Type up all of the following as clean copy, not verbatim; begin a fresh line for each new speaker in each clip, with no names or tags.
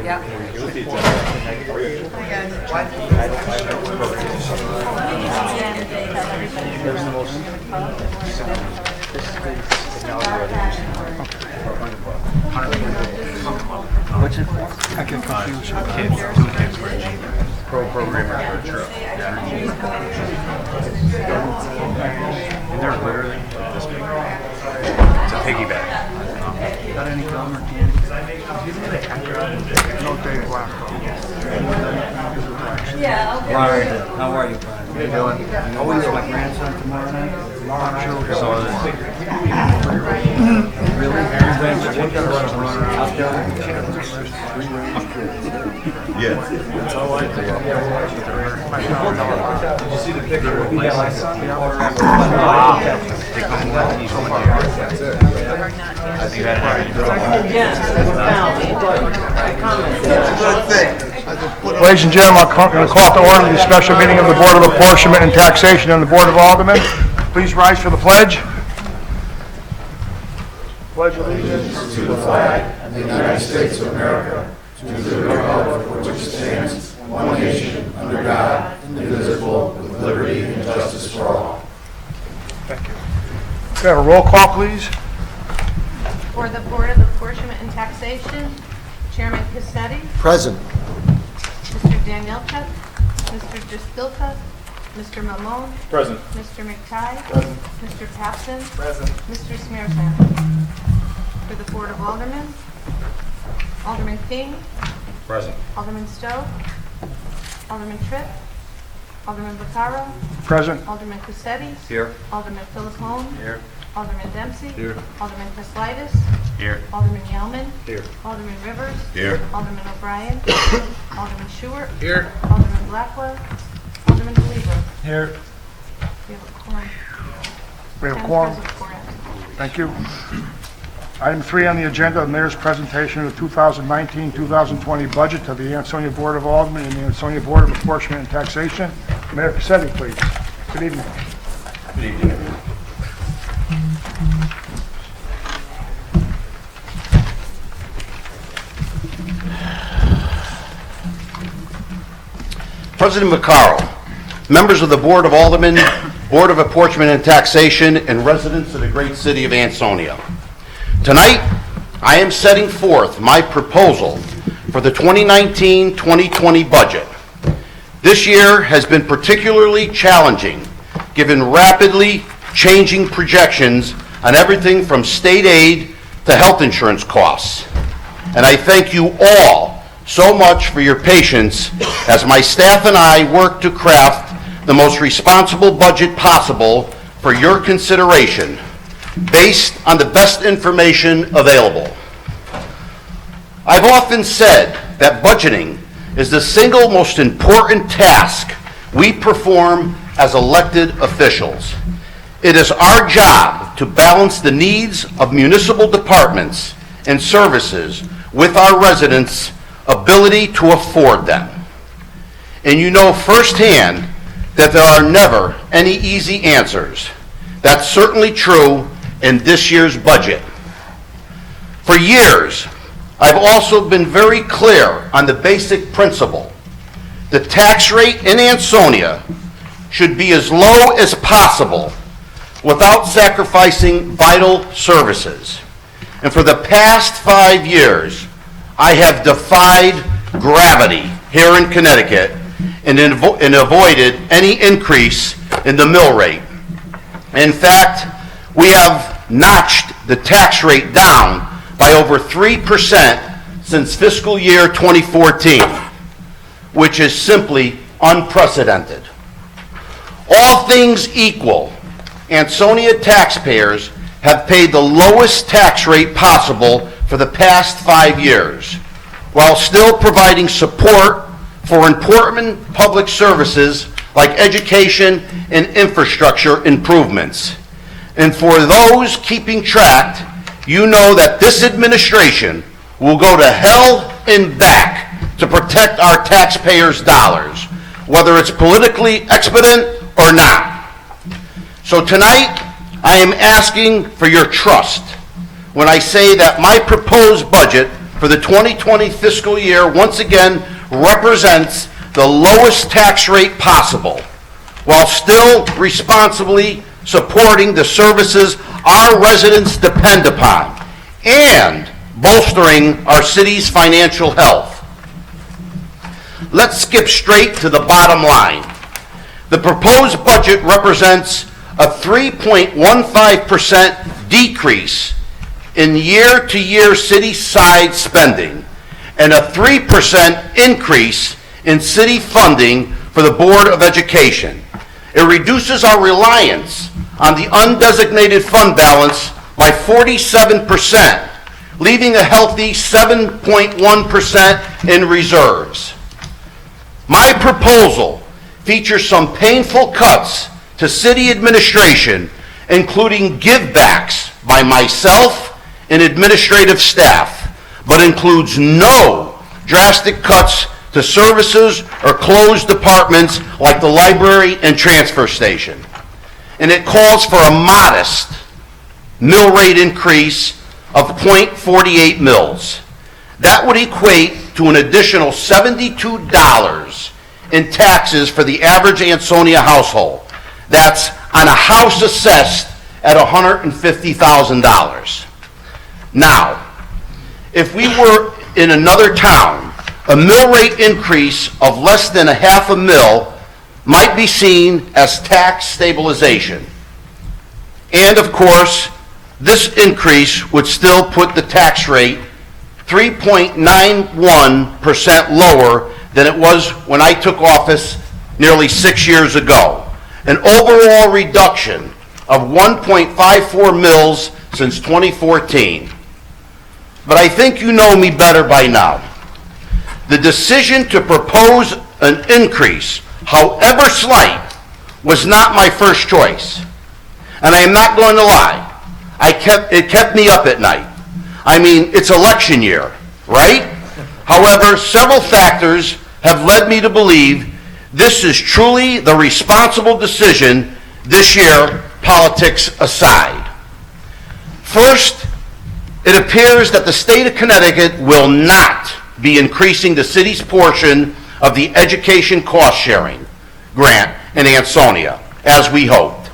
Yep.
What's it for? I get confused.
Two kids for a Jeep. Programmer for a truck. Yeah. And they're literally this big. It's a piggyback.
Got any gum or candy?
No day black.
Brian, how are you, Brian?
How you doing?
Always my grandson tomorrow night. Really? Out there?
Yeah. That's all I do. Did you see the picture of my son? That's it. You had
Ladies and gentlemen, I'm going to call to order the special meeting of the Board of Apportionment and Taxation and the Board of Aldermen. Please rise for the pledge. Pledge allegiance
to the flag of the United States of America, to the republic for which it stands, one nation, under God, indivisible, with liberty and justice for all.
Thank you. Can I have a roll call, please?
For the Board of Apportionment and Taxation, Chairman Cassetti,
Present.
Mr. Danielczak, Mr. Jastilka, Mr. Mamone,
Present.
Mr. McTighe,
Present.
Mr. Tapson,
Present.
Mr. Smearsan. For the Board of Aldermen, Alderman King,
Present.
Alderman Stowe, Alderman Tripp, Alderman Vaccaro,
Present.
Alderman Cassetti,
Here.
Alderman Philip Holmes,
Here.
Alderman Dempsey,
Here.
Alderman Kaslitis,
Here.
Alderman Yellman,
Here.
Alderman Rivers,
Here.
Alderman O'Brien, Alderman Stewart,
Here.
Alderman Blackwell, Alderman DeLibre.
Here.
We have a quorum.
We have a
10
quorum.
present, 4 absent.
Thank you. Item 3 on the agenda, the Mayor's presentation of the 2019-2020 budget to the Ansonia Board of Aldermen and the Ansonia Board of Apportionment and Taxation. Mayor Cassetti, please. Good evening.
Good evening.
President Vaccaro, members of the Board of Aldermen, Board of Apportionment and Taxation, and residents of the great city of Ansonia. Tonight, I am setting forth my proposal for the 2019-2020 budget. This year has been particularly challenging, given rapidly changing projections on everything from state aid to health insurance costs. And I thank you all so much for your patience as my staff and I work to craft the most responsible budget possible for your consideration, based on the best information available. I've often said that budgeting is the single most important task we perform as elected officials. It is our job to balance the needs of municipal departments and services with our residents' ability to afford them. And you know firsthand that there are never any easy answers. That's certainly true in this year's budget. For years, I've also been very clear on the basic principle. The tax rate in Ansonia should be as low as possible without sacrificing vital services. And for the past 5 years, I have defied gravity here in Connecticut and avoided any increase in the mill rate. In fact, we have notched the tax rate down by over 3% since fiscal year 2014, which is simply unprecedented. All things equal, Ansonia taxpayers have paid the lowest tax rate possible for the past 5 years, while still providing support for important public services like education and infrastructure improvements. And for those keeping track, you know that this administration will go to hell and back to protect our taxpayers' dollars, whether it's politically expedient or not. So tonight, I am asking for your trust when I say that my proposed budget for the 2020 fiscal year once again represents the lowest tax rate possible, while still responsibly supporting the services our residents depend upon and bolstering our city's financial health. Let's skip straight to the bottom line. The proposed budget represents a 3.15% decrease in year-to-year city-side spending and a 3% increase in city funding for the Board of Education. It reduces our reliance on the undesignated fund balance by 47%, leaving a healthy 7.1% in reserves. My proposal features some painful cuts to city administration, including givebacks by myself and administrative staff, but includes no drastic cuts to services or closed departments like the library and transfer station. And it calls for a modest mill rate increase of 0.48 mils. That would equate to an additional $72 in taxes for the average Ansonia household. That's on a house assessed at $150,000. Now, if we were in another town, a mill rate increase of less than a half a mil might be seen as tax stabilization. And of course, this increase would still put the tax rate 3.91% lower than it was when I took office nearly 6 years ago, an overall reduction of 1.54 mils since 2014. But I think you know me better by now. The decision to propose an increase, however slight, was not my first choice. And I am not going to lie, it kept me up at night. I mean, it's election year, right? However, several factors have led me to believe this is truly the responsible decision this year, politics aside. First, it appears that the state of Connecticut will not be increasing the city's portion of the education cost sharing grant in Ansonia, as we hoped.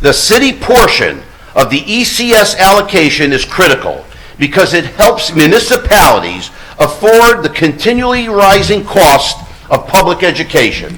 The city portion of the ECS allocation is critical because it helps municipalities afford the continually rising cost of public education.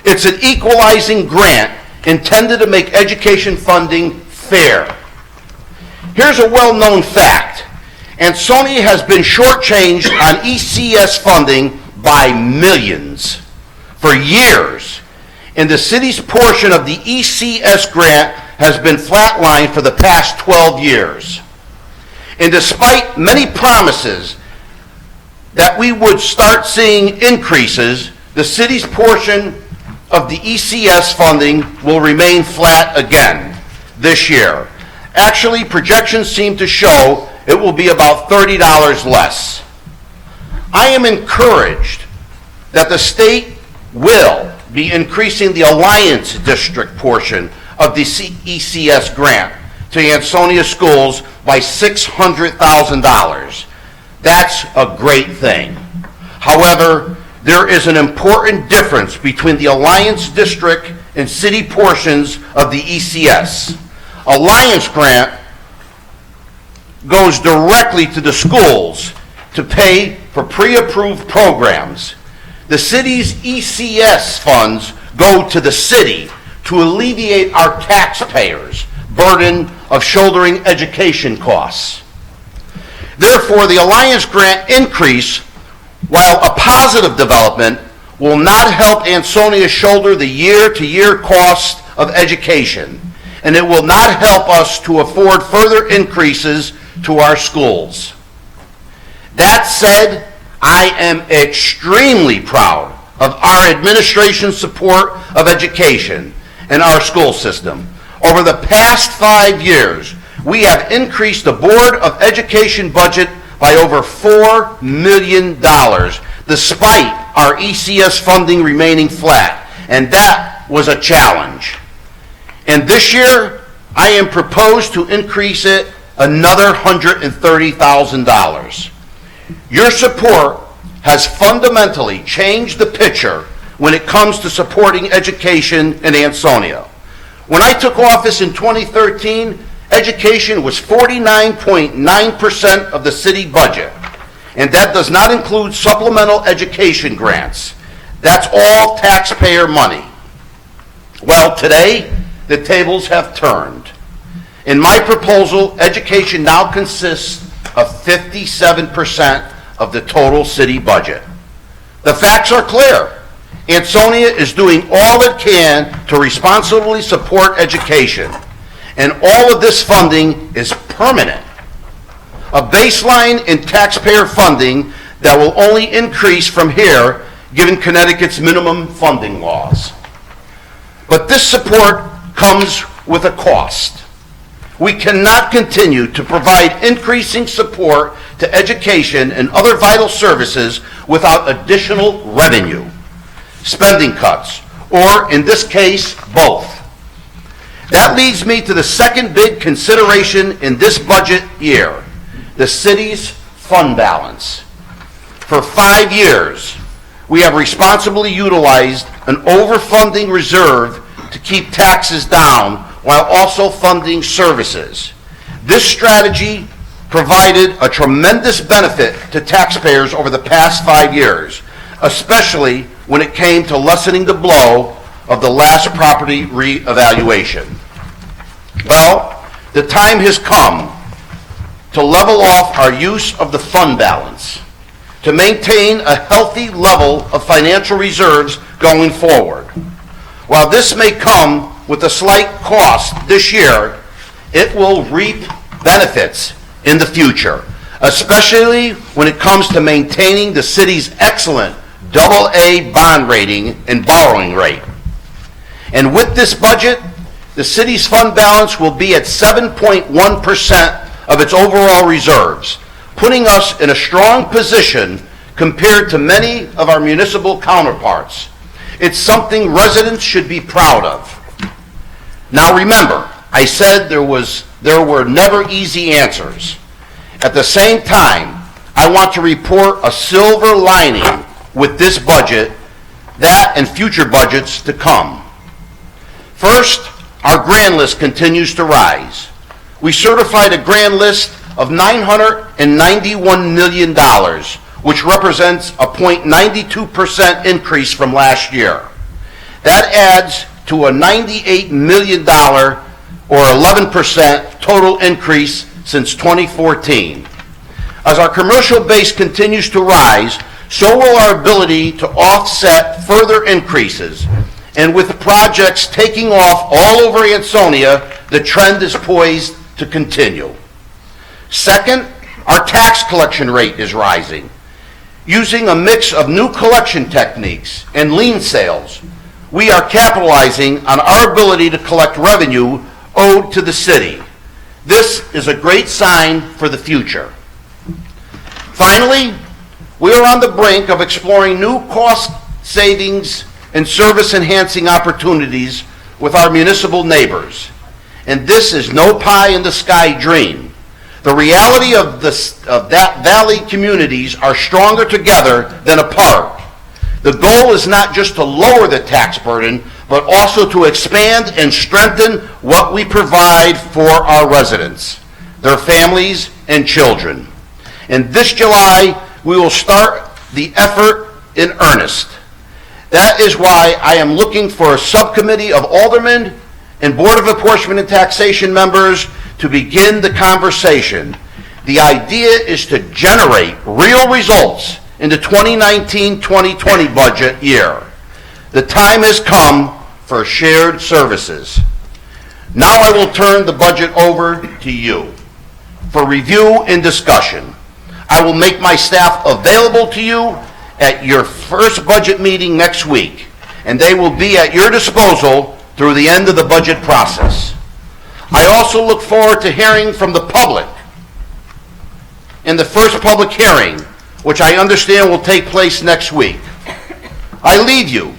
It's an equalizing grant intended to make education funding fair. Here's a well-known fact. Ansonia has been shortchanged on ECS funding by millions for years, and the city's portion of the ECS grant has been flatlined for the past 12 years. And despite many promises that we would start seeing increases, the city's portion of the ECS funding will remain flat again this year. Actually, projections seem to show it will be about $30 less. I am encouraged that the state will be increasing the Alliance District portion of the ECS grant to Ansonia schools by $600,000. That's a great thing. However, there is an important difference between the Alliance District and city portions of the ECS. Alliance grant goes directly to the schools to pay for pre-approved programs. The city's ECS funds go to the city to alleviate our taxpayers' burden of shouldering education costs. Therefore, the Alliance grant increase, while a positive development, will not help Ansonia shoulder the year-to-year cost of education, and it will not help us to afford further increases to our schools. That said, I am extremely proud of our administration's support of education and our school system. Over the past 5 years, we have increased the Board of Education budget by over $4 million, despite our ECS funding remaining flat, and that was a challenge. And this year, I am proposed to increase it another $130,000. Your support has fundamentally changed the picture when it comes to supporting education in Ansonia. When I took office in 2013, education was 49.9% of the city budget, and that does not include supplemental education grants. That's all taxpayer money. Well, today, the tables have turned. In my proposal, education now consists of 57% of the total city budget. The facts are clear. Ansonia is doing all it can to responsibly support education, and all of this funding is permanent. A baseline in taxpayer funding that will only increase from here given Connecticut's minimum funding laws. But this support comes with a cost. We cannot continue to provide increasing support to education and other vital services without additional revenue, spending cuts, or in this case, both. That leads me to the second big consideration in this budget year, the city's fund balance. For 5 years, we have responsibly utilized an overfunding reserve to keep taxes down while also funding services. This strategy provided a tremendous benefit to taxpayers over the past 5 years, especially when it came to lessening the blow of the last property reevaluation. Well, the time has come to level off our use of the fund balance, to maintain a healthy level of financial reserves going forward. While this may come with a slight cost this year, it will reap benefits in the future, especially when it comes to maintaining the city's excellent AA bond rating and borrowing rate. And with this budget, the city's fund balance will be at 7.1% of its overall reserves, putting us in a strong position compared to many of our municipal counterparts. It's something residents should be proud of. Now remember, I said there were never easy answers. At the same time, I want to report a silver lining with this budget, that and future budgets to come. First, our grand list continues to rise. We certified a grand list of $991 million, which represents a 0.92% increase from last year. That adds to a $98 million or 11% total increase since 2014. As our commercial base continues to rise, so will our ability to offset further increases. And with projects taking off all over Ansonia, the trend is poised to continue. Second, our tax collection rate is rising. Using a mix of new collection techniques and lien sales, we are capitalizing on our ability to collect revenue owed to the city. This is a great sign for the future. Finally, we are on the brink of exploring new cost savings and service-enhancing opportunities with our municipal neighbors. And this is no pie-in-the-sky dream. The reality of that valley communities are stronger together than apart. The goal is not just to lower the tax burden, but also to expand and strengthen what we provide for our residents, their families, and children. And this July, we will start the effort in earnest. That is why I am looking for a subcommittee of aldermen and Board of Apportionment and Taxation members to begin the conversation. The idea is to generate real results in the 2019-2020 budget year. The time has come for shared services. Now I will turn the budget over to you for review and discussion. I will make my staff available to you at your first budget meeting next week, and they will be at your disposal through the end of the budget process. I also look forward to hearing from the public in the first public hearing, which I understand will take place next week. I leave you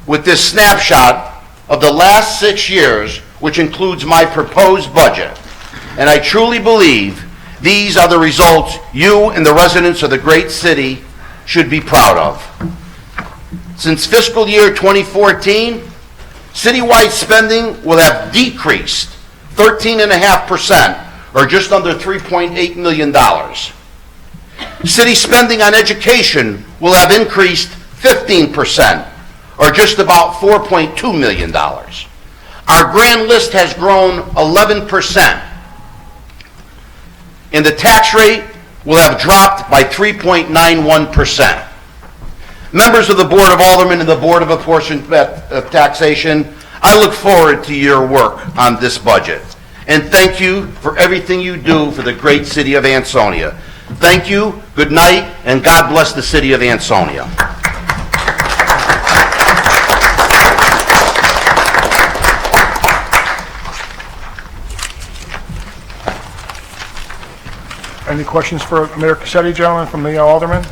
with this snapshot of the last 6 years, which includes my proposed budget. And I truly believe these are the results you and the residents of the great city should be proud of. Since fiscal year 2014, citywide spending will have decreased 13.5%, or just under $3.8 million. City spending on education will have increased 15%, or just about $4.2 million. Our grand list has grown 11%, and the tax rate will have dropped by 3.91%. Members of the Board of Aldermen and the Board of Apportionment of Taxation, I look forward to your work on this budget. And thank you for everything you do for the great city of Ansonia. Thank you, good night, and God bless the city of Ansonia.
Any questions for Mayor Cassetti, gentlemen, from the Alderman?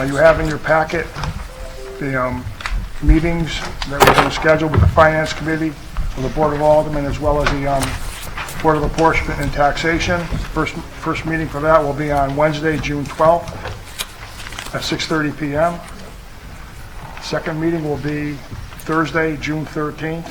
You have in your packet the meetings that we're going to schedule with the Finance Committee, with the Board of Aldermen, as well as the Board of Apportionment and Taxation. First meeting for that will be on Wednesday, June 12th at 6:30 p.m. Second meeting will be Thursday, June 13th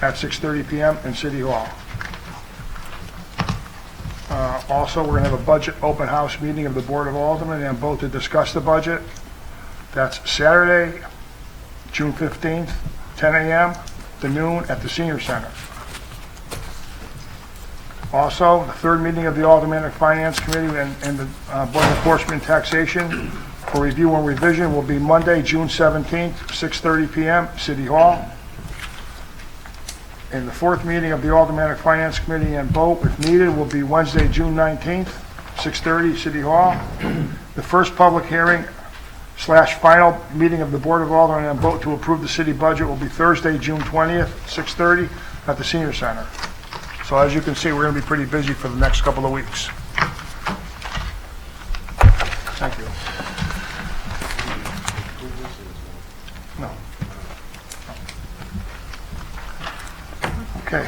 at 6:30 p.m. in City Hall. Also, we're going to have a budget open house meeting of the Board of Aldermen and vote to discuss the budget. That's Saturday, June 15th, 10 a.m. to noon at the Senior Center. Also, the third meeting of the Aldermanic Finance Committee and the Board of Apportionment and Taxation for review and revision will be Monday, June 17th, 6:30 p.m., City Hall. And the fourth meeting of the Aldermanic Finance Committee and vote, if needed, will be Wednesday, June 19th, 6:30, City Hall. The first public hearing / final meeting of the Board of Aldermen and vote to approve the city budget will be Thursday, June 20th, 6:30 at the Senior Center. So as you can see, we're going to be pretty busy for the next couple of weeks. Thank you. No. Okay.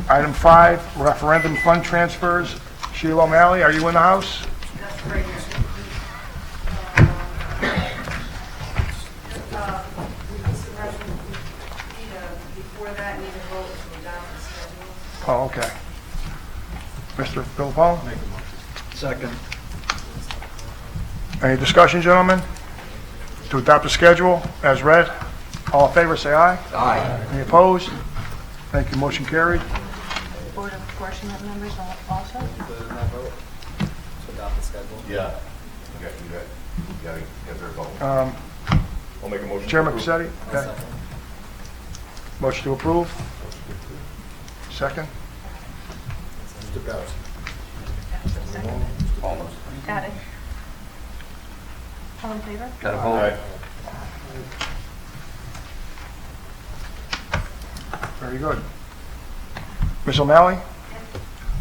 Item 5, referendum fund transfers. Sheila O'Malley, are you in the house?
That's right here. Mr. President, before that, need a vote to adopt the schedule.
Oh, okay. Mr. Philippone?
Second.
Any discussion, gentlemen? To adopt the schedule as read? All in favor, say aye.
Aye.
Any opposed? Thank you, motion carried.
Board of Apportionment members also?
Yeah. You got to get their vote. I'll make a motion.
Chairman Cassetti? Okay. Motion to approve? Second?
Mr. Bowers.
Almost.
Got it. All in favor?
Got to vote.
Very good. Ms. O'Malley?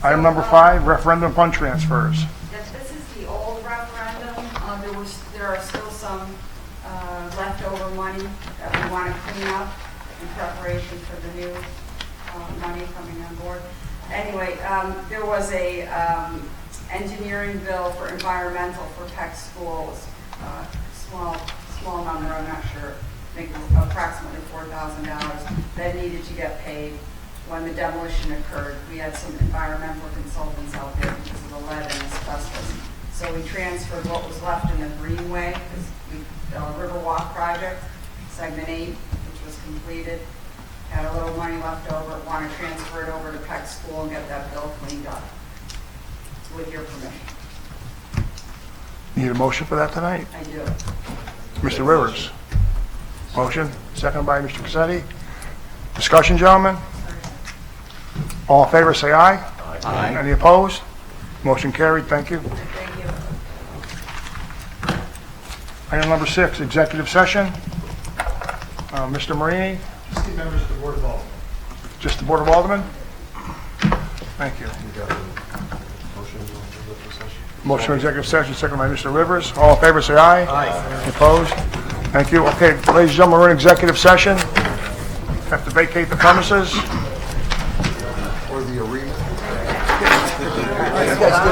Item number 5, referendum fund transfers.
Yes, this is the old referendum. There are still some leftover money that we want to clean up in preparation for the new money coming on board. Anyway, there was a engineering bill for environmental for Peck schools, small number, I'm not sure, I think approximately $4,000 that needed to get paid when the demolition occurred. We had some environmental consultants out there because of the lead and asbestos. So we transferred what was left in the Greenway, the Riverwalk project, segment 8, which was completed. Had a little money left over, want to transfer it over to Peck School and get that bill cleaned up, with your permission.
Need a motion for that tonight?
I do.
Mr. Rivers? Motion, second by Mr. Cassetti. Discussion, gentlemen? All in favor, say aye.
Aye.
Any opposed? Motion carried, thank you.
Thank you.
Item number 6, executive session. Mr. Marini?
Just the members of the Board of Aldermen.
Just the Board of Aldermen? Thank you. Motion for executive session, second by Mr. Rivers. All in favor, say aye.
Aye.
Any opposed? Thank you. Okay, ladies and gentlemen, we're in executive session. Have to vacate the premises.
guys